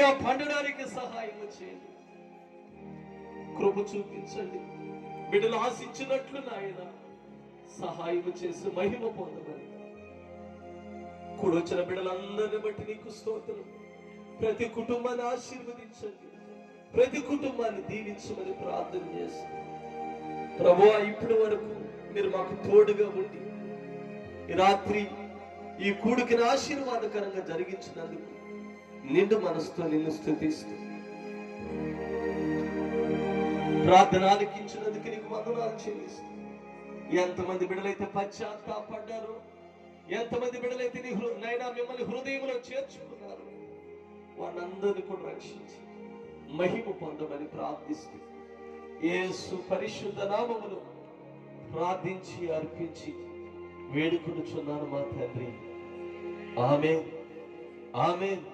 గట్టిగా పండడానికి సహాయం చేయండి, కృప చూపించండి. బిడ్డలు ఆశించినట్లు నాయన సహాయం చేసి మహిమ పొందమని కూడొచ్చిన బిడ్డలందరిని బట్టి నీకు స్తోత్రం. ప్రతి కుటుంబాన్ని ఆశీర్వదించండి, ప్రతి కుటుంబాన్ని దీవించమని ప్రార్థన చేస్తాం. ప్రభువా, ఇప్పటి వరకు మీరు మాకు తోడుగా ఉండి ఈ రాత్రి ఈ కూడికను ఆశీర్వాదకరంగా జరిగించినందుకు నిండు మనసుతో నిన్ను స్తుతిస్తూ ప్రార్థన ఆలకించినందుకు నీకు వందనాలు చెల్లిస్తూ, ఎంతమంది బిడ్డలైతే పశ్చాత్తాపడ్డారో, ఎంతమంది బిడ్డలైతే నైనా మిమ్మల్ని హృదయంలో చేర్చుకున్నారు, వారందరినీ కూడా రక్షించి మహిమ పొందమని ప్రార్థిస్తూ యేసు పరిశుద్ధ నామములో ప్రార్థించి అర్పించి వేడుకొనుచున్నాను మా తండ్రి. ఆమేన్, ఆమేన్.